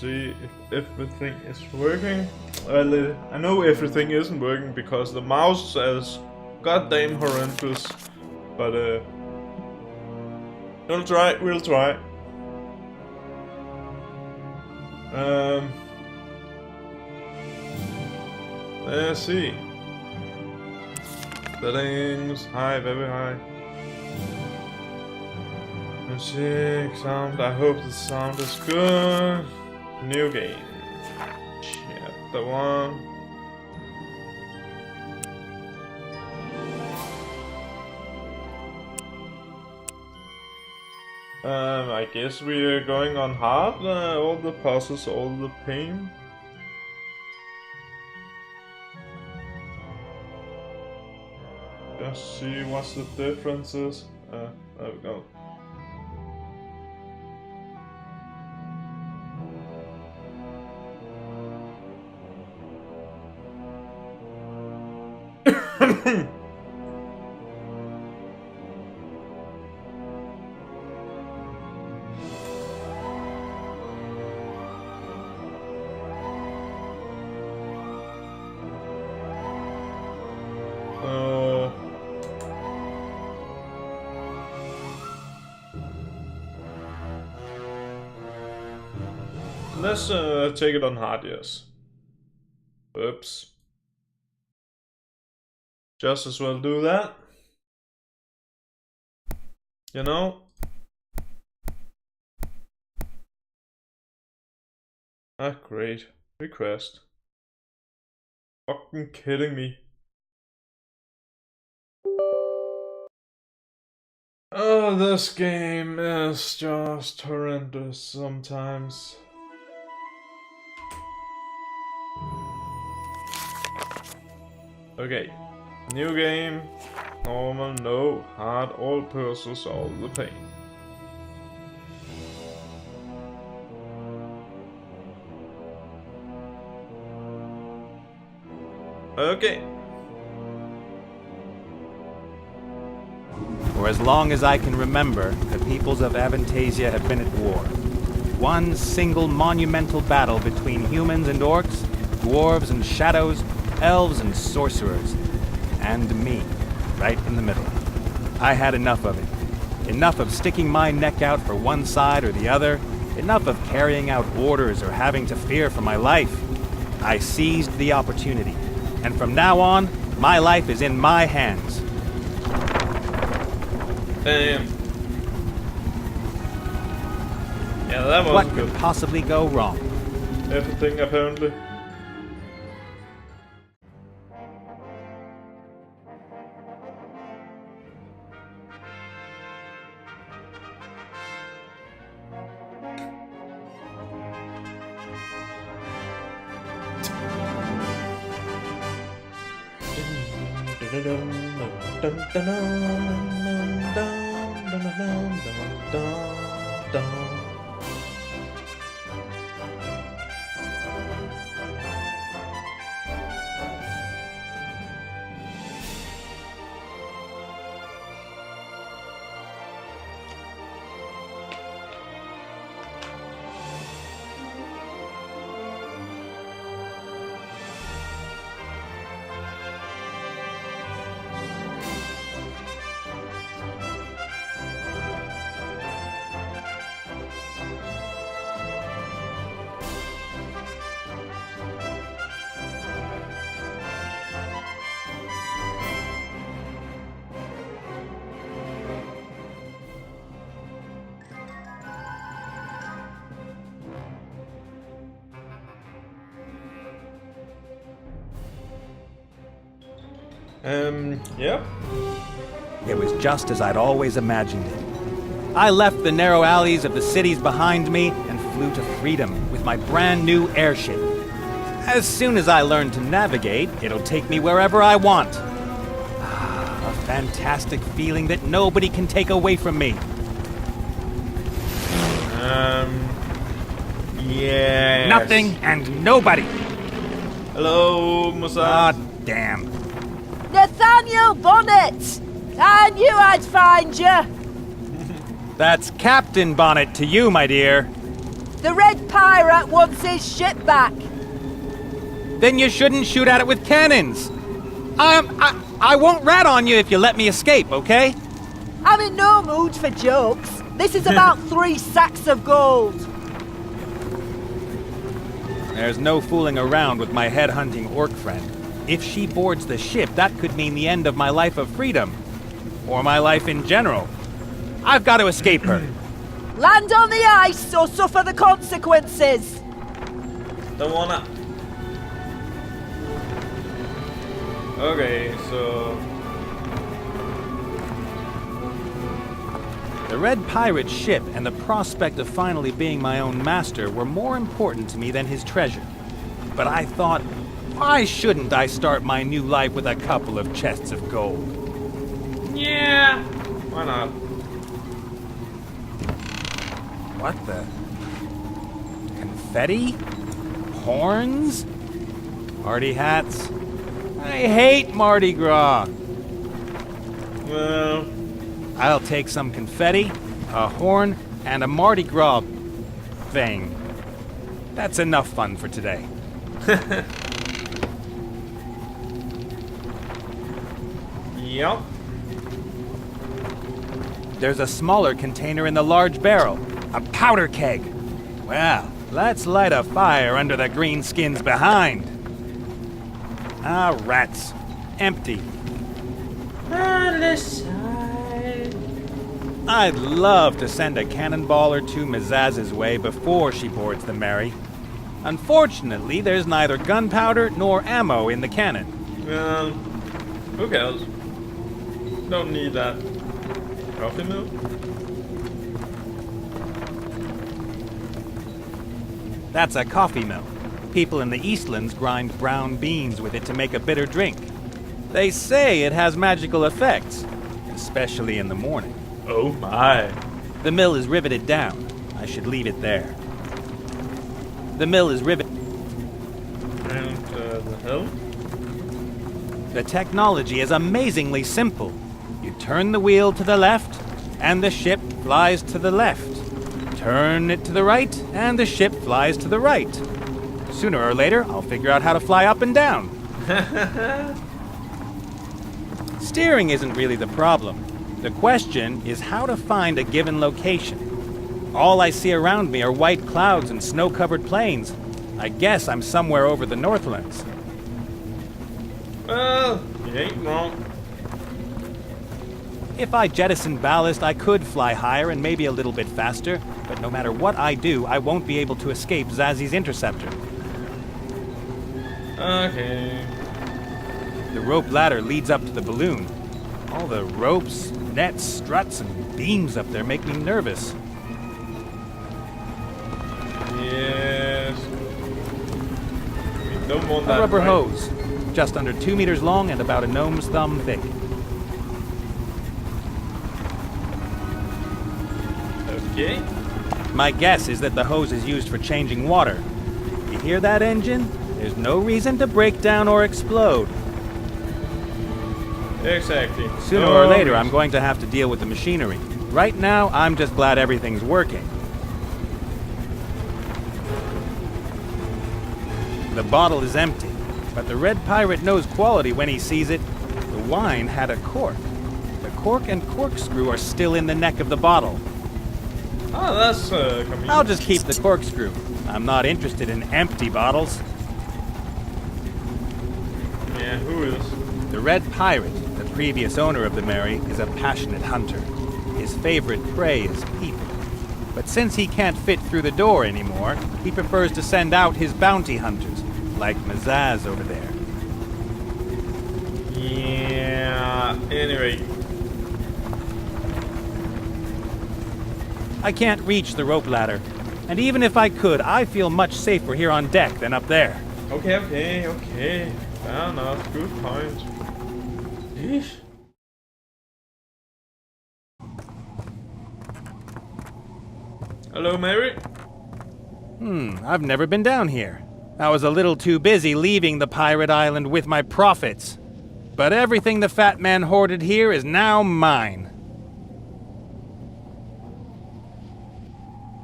see if everything is working. Well, I know everything isn't working because the mouse is goddamn horrendous. But we'll try. Let's see. Settings, high, very high. Music, sound, I hope the sound is good. New game. Chapter 1. I guess we are going on hard, all the puzzles, all the pain. Just see what's the differences. There we go. Let's take it on hard, yes. Oops. Just as well do that. You know? Ah, great. Request. Fucking kidding me. Oh, this game is just horrendous sometimes. Okay, new game, normal, no, hard, all puzzles, all the pain. Okay. For as long as I can remember, the peoples of Avantasia have been at war. One single monumental battle between humans and orcs, dwarves and shadows, elves and sorcerers, and me, right in the middle. I had enough of it. Enough of sticking my neck out for one side or the other. Enough of carrying out orders or having to fear for my life. I seized the opportunity, and from now on, my life is in my hands. Damn. Yeah, that was What good. could possibly go wrong? Everything, apparently. Yep. It was just as I'd always imagined it. I left the narrow alleys of the cities behind me and flew to freedom with my brand new airship. As soon as I learn to navigate, it'll take me wherever I want. A fantastic feeling that nobody can take away from me. Yes. Nothing and nobody. Hello, Musa. Ah, damn. Nathaniel Bonnet! I knew I'd find you! That's Captain Bonnet to you, my dear. The Red Pirate wants his ship back. Then you shouldn't shoot at it with cannons. I won't rat on you if you let me escape, okay? I'm in no mood for jokes. This is about 3 sacks of gold. There's no fooling around with my head-hunting orc friend. If she boards the ship, that could mean the end of my life of freedom. Or my life in general. I've got to escape her. Land on the ice or suffer the consequences. Don't wanna. Okay, so The Red Pirate's ship and the prospect of finally being my own master were more important to me than his treasure. But I thought, why shouldn't I start my new life with a couple of chests of gold? yeah, why not? What the? Confetti? Horns? Party hats? I hate Mardi Gras! Well, I'll take some confetti, a horn, and a Mardi Gras thing. That's enough fun for today. yep. There's a smaller container in the large barrel, a powder keg. Well, let's light a fire under the greenskins behind. Ah, rats. Empty. I'd love to send a cannonball or two Mazaz's way before she boards the Mary. Unfortunately, there's neither gunpowder nor ammo in the cannon. Well, who cares? Don't need that. Coffee milk? That's a coffee mill. People in the Eastlands grind brown beans with it to make a bitter drink. They say it has magical effects, especially in the morning. Oh my. The mill is riveted down. I should leave it there. The mill is riveted. And the hell? The technology is amazingly simple. You turn the wheel to the left, and the ship flies to the left. Turn it to the right, and the ship flies to the right. Sooner or later, I'll figure out how to fly up and down. Steering isn't really the problem. The question is how to find a given location. All I see around me are white clouds and snow-covered plains. I guess I'm somewhere over the Northlands. Well, you ain't wrong. If I jettison ballast, I could fly higher and maybe a little bit faster, but no matter what I do, I won't be able to escape Zazi's interceptor. Okay. The rope ladder leads up to the balloon. All the ropes, nets, struts, and beams up there make me nervous. Yes. We don't want A that. rubber right? hose, just under 2 meters long and about a gnome's thumb thick. Okay. My guess is that the hose is used for changing water. You hear that engine? There's no reason to break down or explode. Exactly. Sooner or later, I'm going to have to deal with the machinery. Right now, I'm just glad everything's working. The bottle is empty, but the Red Pirate knows quality when he sees it. The wine had a cork. The cork and corkscrew are still in the neck of the bottle. Oh, that's convenient. I'll just keep the corkscrew. I'm not interested in empty bottles. Yeah, who is? The Red Pirate, the previous owner of the Mary, is a passionate hunter. His favorite prey is people. But since he can't fit through the door anymore, he prefers to send out his bounty hunters, like Mazaz over there. Yeah, anyway. I can't reach the rope ladder, and even if I could, I feel much safer here on deck than up there. Okay. Fair enough, good point. Yeesh. Hello, Mary? I've never been down here. I was a little too busy leaving the pirate island with my profits. But everything the fat man hoarded here is now mine.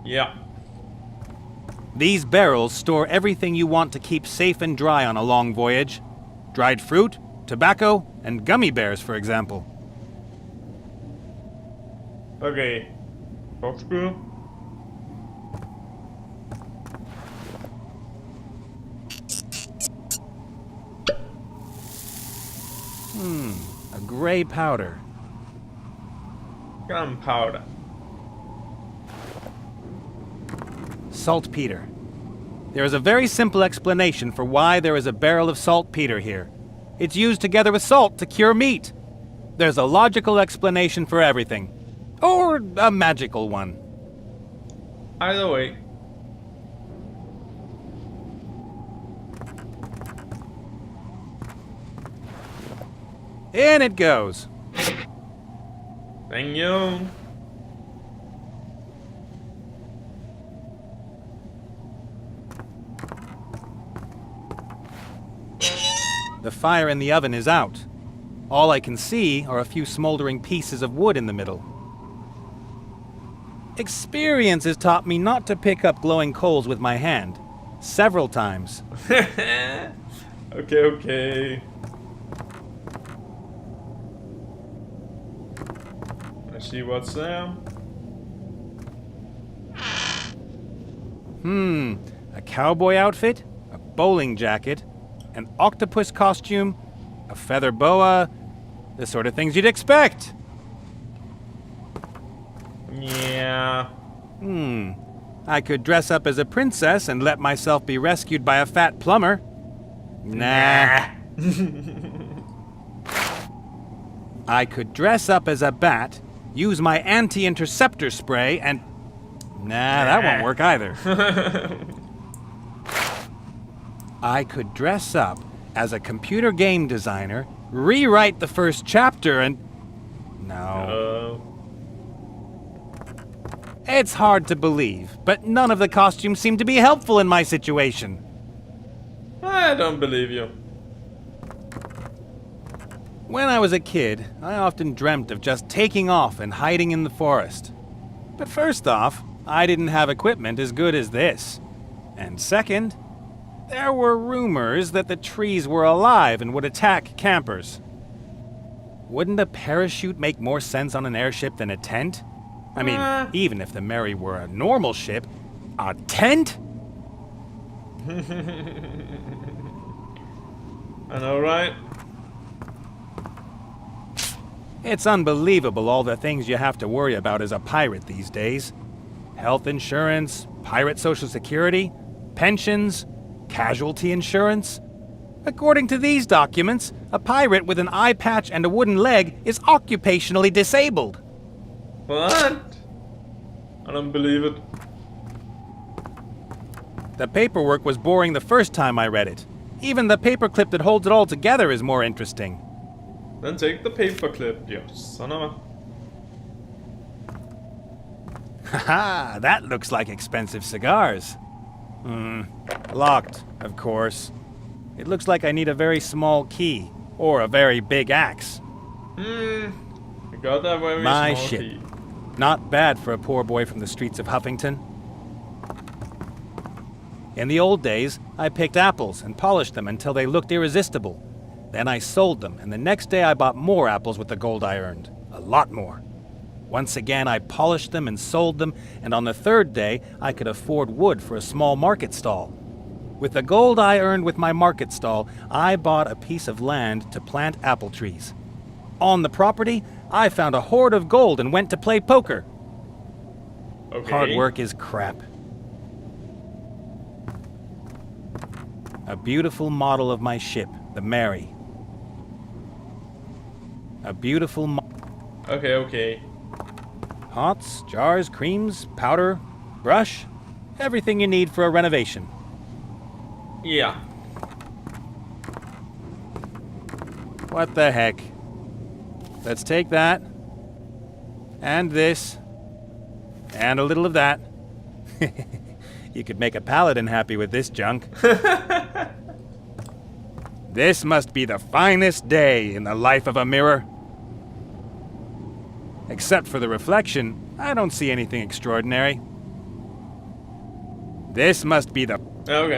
Yeah. These barrels store everything you want to keep safe and dry on a long voyage. Dried fruit, tobacco, and gummy bears, for example. Okay. Corkscrew. A gray powder. Gunpowder. Saltpeter. There is a very simple explanation for why there is a barrel of saltpeter here. It's used together with salt to cure meat. There's a logical explanation for everything. Or a magical one. Either way. In it goes. Thank you. The fire in the oven is out. All I can see are a few smoldering pieces of wood in the middle. Experience has taught me not to pick up glowing coals with my hand. Several times. Okay. Let's see what's there. A cowboy outfit, a bowling jacket, an octopus costume, a feather boa, the sort of things you'd expect. Yeah. I could dress up as a princess and let myself be rescued by a fat plumber. Nah. I could dress up as a bat, use my anti-interceptor spray, and... Nah, that won't work either. I could dress up as a computer game designer, rewrite the first chapter, and... No. It's hard to believe, but none of the costumes seem to be helpful in my situation. I don't believe you. When I was a kid, I often dreamt of just taking off and hiding in the forest. But first off, I didn't have equipment as good as this. And second, there were rumors that the trees were alive and would attack campers. Wouldn't a parachute make more sense on an airship than a tent? I mean, even if the Mary were a normal ship, a tent? I know, right? It's unbelievable all the things you have to worry about as a pirate these days. Health insurance, pirate social security, pensions, casualty insurance. According to these documents, a pirate with an eye patch and a wooden leg is occupationally disabled. What? I don't believe it. The paperwork was boring the first time I read it. Even the paperclip that holds it all together is more interesting. Then take the paperclip, you son of a... Haha, that looks like expensive cigars. Locked, of course. It looks like I need a very small key, or a very big axe. You got that very My small ship. key. Not bad for a poor boy from the streets of Huffington. In the old days, I picked apples and polished them until they looked irresistible. Then I sold them, and the next day I bought more apples with the gold I earned. A lot more. Once again, I polished them and sold them, and on the third day, I could afford wood for a small market stall. With the gold I earned with my market stall, I bought a piece of land to plant apple trees. On the property, I found a hoard of gold and went to play poker. Okay. Hard work is crap. A beautiful model of my ship, the Mary. A beautiful Okay. Pots, jars, creams, powder, brush, everything you need for a renovation. Yeah. What the heck? Let's take that, and this, and a little of that. You could make a paladin happy with this junk. This must be the finest day in the life of a mirror. Except for the reflection, I don't see anything extraordinary. This must be the Okay.